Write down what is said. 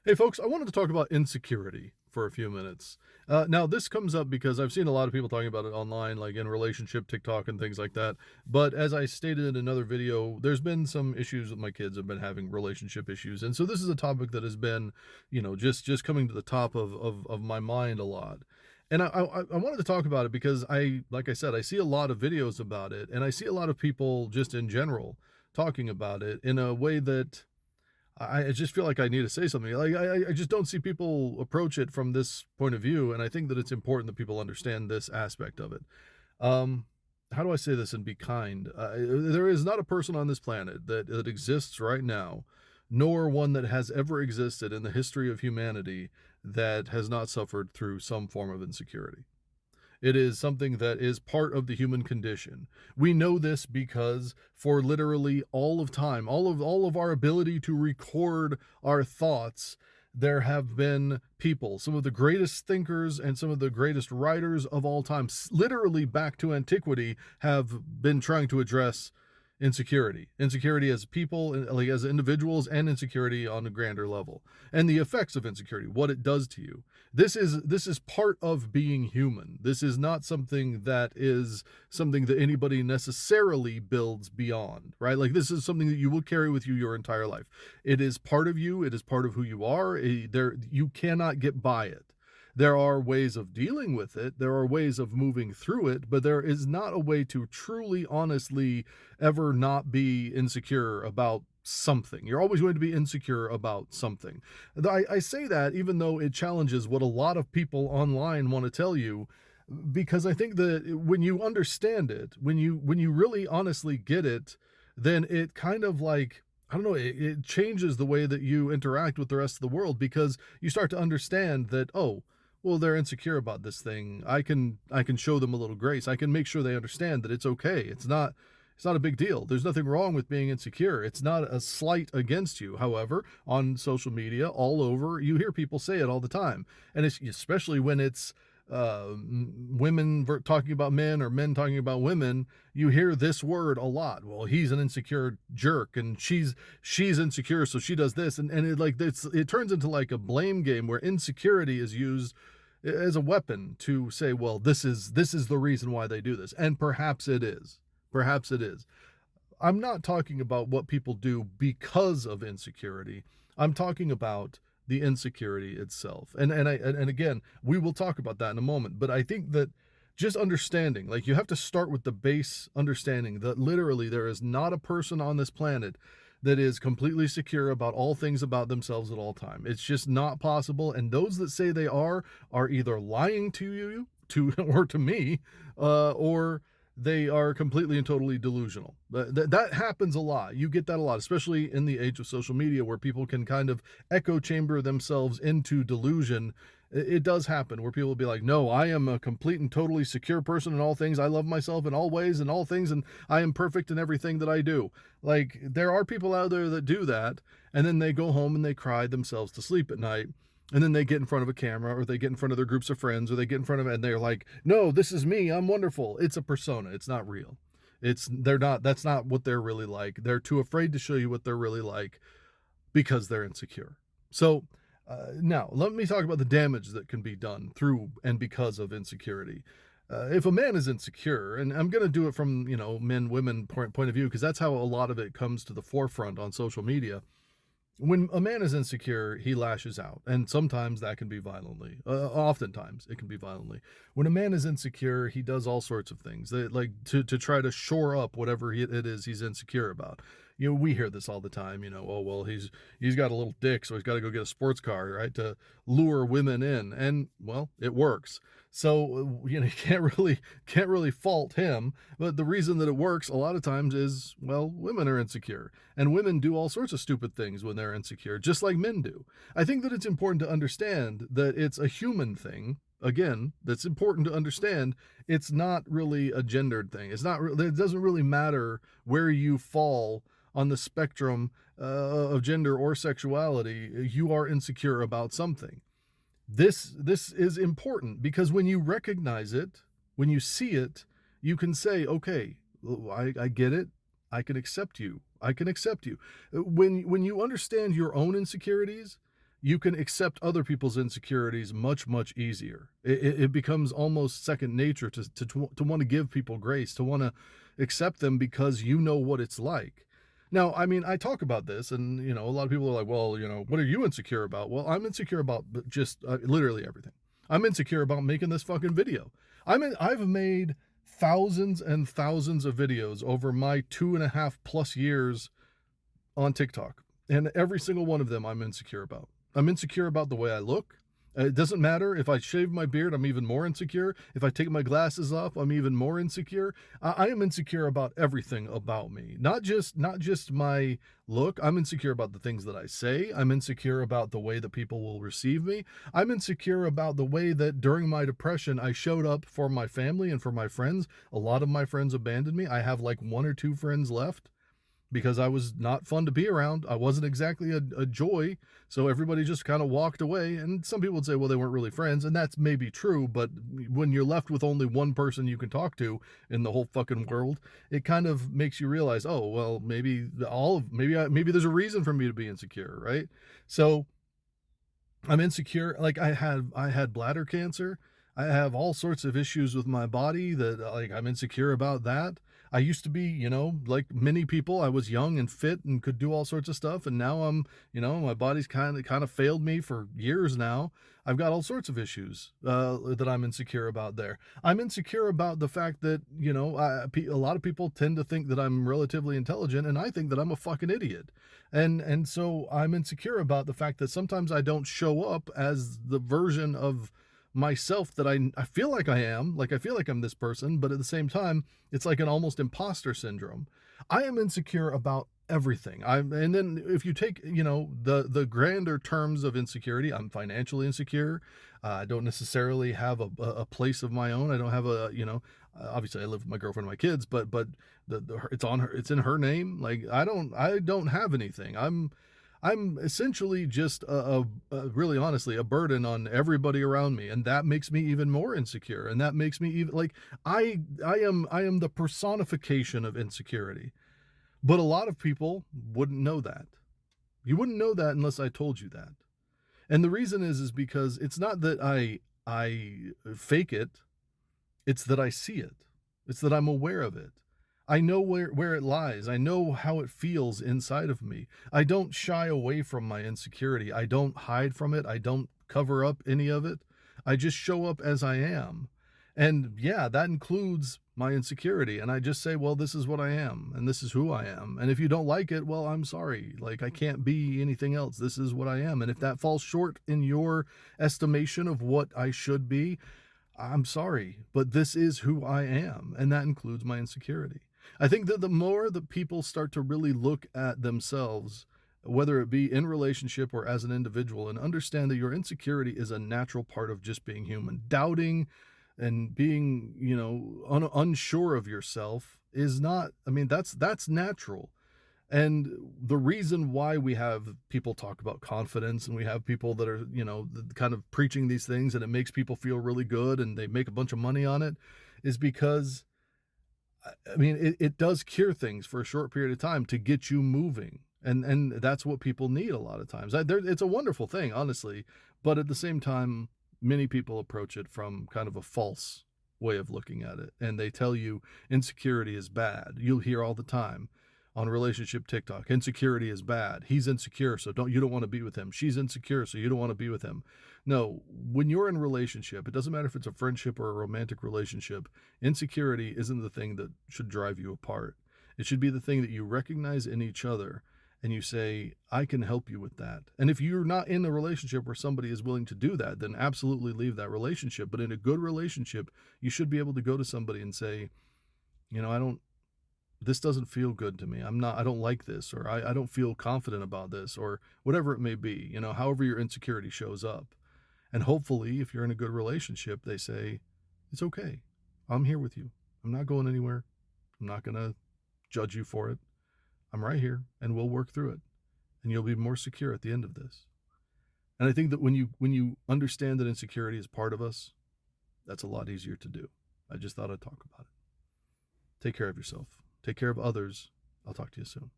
Hey, folks, I wanted to talk about insecurity for a few minutes. Now, this comes up because I've seen a lot of people talking about it online, like in relationship TikTok and things like that. But as I stated in another video, there's been some issues with my kids have been having relationship issues, and so this is a topic that has been, just coming to the top of my mind a lot. And I wanted to talk about it because like I said, I see a lot of videos about it, and I see a lot of people just in general talking about it in a way that I just feel like I need to say something. Like I just don't see people approach it from this point of view, and I think that it's important that people understand this aspect of it. Um, how do I say this and be kind? There is not a person on this planet that exists right now, nor one that has ever existed in the history of humanity that has not suffered through some form of insecurity. It is something that is part of the human condition. We know this because for literally all of time, all of our ability to record our thoughts, there have been people, some of the greatest thinkers and some of the greatest writers of all time, literally back to antiquity, have been trying to address insecurity as people, like as individuals, and insecurity on a grander level, and the effects of insecurity, what it does to you. This is part of being human. This is not something that anybody necessarily builds beyond, right? Like, this is something that you will carry with you your entire life. It is part of you. It is part of who you are. There, you cannot get by it. There are ways of dealing with it, there are ways of moving through it, but there is not a way to truly, honestly ever not be insecure about something. You're always going to be insecure about something. I say that even though it challenges what a lot of people online want to tell you, because I think that when you understand it, when you really honestly get it, then it kind of like, I don't know, it changes the way that you interact with the rest of the world, because you start to understand that, oh, well, they're insecure about this thing. I can show them a little grace. I can make sure they understand that it's okay. It's not a big deal. There's nothing wrong with being insecure. It's not a slight against you. However, on social media, all over, you hear people say it all the time, and it's especially when it's women talking about men or men talking about women. You hear this word a lot. Well, he's an insecure jerk, and she's insecure, so she does this, and it turns into like a blame game where insecurity is used as a weapon to say, well, this is the reason why they do this, and perhaps it is. Perhaps it is. I'm not talking about what people do because of insecurity. I'm talking about the insecurity itself. And again, we will talk about that in a moment, but I think that just understanding, like, you have to start with the base understanding that literally there is not a person on this planet that is completely secure about all things about themselves at all time. It's just not possible, and those that say they are either lying to you, to or to me, or they are completely and totally delusional. That happens a lot. You get that a lot, especially in the age of social media, where people can kind of echo chamber themselves into delusion. It does happen where people will be like, no, I am a complete and totally secure person in all things. I love myself in all ways and all things, and I am perfect in everything that I do. Like, there are people out there that do that, and then they go home and they cry themselves to sleep at night, and then they get in front of a camera, or they get in front of their groups of friends, or they get in front of it and they're like, no, this is me, I'm wonderful. It's a persona, it's not real. They're not, that's not what they're really like. They're too afraid to show you what they're really like because they're insecure. So now let me talk about the damage that can be done through and because of insecurity. If a man is insecure, and I'm going to do it from, men women point of view, because that's how a lot of it comes to the forefront on social media. When a man is insecure, he lashes out, and sometimes that can be violently. Oftentimes, it can be violently. When a man is insecure, he does all sorts of things that, like, to try to shore up whatever it is he's insecure about. We hear this all the time. Oh, well, he's got a little dick, so he's got to go get a sports car, right, to lure women in, and, well, it works. So you can't really fault him. But the reason that it works a lot of times is, well, women are insecure, and women do all sorts of stupid things when they're insecure, just like men do. I think that it's important to understand that it's a human thing. Again, that's important to understand. It's not really a gendered thing. It doesn't really matter where you fall on the spectrum of gender or sexuality. You are insecure about something. This is important because when you recognize it, when you see it, you can say, okay, I get it. I can accept you. I can accept you. When you understand your own insecurities, you can accept other people's insecurities much, much easier. It becomes almost second nature to want to give people grace, to want to accept them because you know what it's like. Now, I mean, I talk about this, and a lot of people are like, "Well, what are you insecure about?" Well, I'm insecure about just literally everything. I'm insecure about making this fucking video. I've made thousands and thousands of videos over my 2.5+ years on TikTok. And every single one of them I'm insecure about. I'm insecure about the way I look. It doesn't matter if I shave my beard, I'm even more insecure. If I take my glasses off, I'm even more insecure. I am insecure about everything about me. Not just my look. I'm insecure about the things that I say. I'm insecure about the way that people will receive me. I'm insecure about the way that during my depression I showed up for my family and for my friends. A lot of my friends abandoned me. I have like one or two friends left because I was not fun to be around. I wasn't exactly a joy. So everybody just kind of walked away. And some people would say, well, they weren't really friends. And that's maybe true. But when you're left with only one person you can talk to in the whole fucking world, it kind of makes you realize, oh, well, maybe there's a reason for me to be insecure. Right. So I'm insecure. Like I had bladder cancer. I have all sorts of issues with my body that like I'm insecure about that. I used to be, like many people, I was young and fit and could do all sorts of stuff, and now my body's kind of failed me for years now. I've got all sorts of issues that I'm insecure about there. I'm insecure about the fact that, a lot of people tend to think that I'm relatively intelligent, and I think that I'm a fucking idiot. And so I'm insecure about the fact that sometimes I don't show up as the version of myself that I feel like I am. Like I feel like I'm this person, but at the same time, it's like an almost imposter syndrome. I am insecure about everything. And then if you take, the grander terms of insecurity, I'm financially insecure. I don't necessarily have a place of my own. I don't have obviously I live with my girlfriend and my kids, but it's in her name. Like I don't have anything. I'm essentially just really honestly a burden on everybody around me, and that makes me even more insecure, and that makes me even like I am the personification of insecurity. But a lot of people wouldn't know that. You wouldn't know that unless I told you that. And the reason is because it's not that I fake it, it's that I see it. It's that I'm aware of it. I know where it lies. I know how it feels inside of me. I don't shy away from my insecurity. I don't hide from it. I don't cover up any of it. I just show up as I am. And yeah, that includes my insecurity. And I just say, well, this is what I am and this is who I am. And if you don't like it, well, I'm sorry. Like I can't be anything else. This is what I am. And if that falls short in your estimation of what I should be, I'm sorry, but this is who I am, and that includes my insecurity. I think that the more that people start to really look at themselves, whether it be in relationship or as an individual, and understand that your insecurity is a natural part of just being human. Doubting and being, unsure of yourself is not, I mean, that's natural. And the reason why we have people talk about confidence and we have people that are, kind of preaching these things and it makes people feel really good and they make a bunch of money on it is because, I mean, it does cure things for a short period of time to get you moving. And that's what people need a lot of times. It's a wonderful thing, honestly. But at the same time, many people approach it from kind of a false way of looking at it. And they tell you insecurity is bad. You'll hear all the time on relationship TikTok, insecurity is bad. He's insecure, so you don't want to be with him. She's insecure, so you don't want to be with him. No, when you're in a relationship, it doesn't matter if it's a friendship or a romantic relationship, insecurity isn't the thing that should drive you apart. It should be the thing that you recognize in each other and you say, I can help you with that. And if you're not in a relationship where somebody is willing to do that, then absolutely leave that relationship. But in a good relationship, you should be able to go to somebody and say, this doesn't feel good to me. I don't like this, or I don't feel confident about this, or whatever it may be, however your insecurity shows up. And hopefully, if you're in a good relationship, they say, it's okay. I'm here with you. I'm not going anywhere. I'm not going to judge you for it. I'm right here and we'll work through it. And you'll be more secure at the end of this. And I think that when you understand that insecurity is part of us, that's a lot easier to do. I just thought I'd talk about it. Take care of yourself. Take care of others. I'll talk to you soon.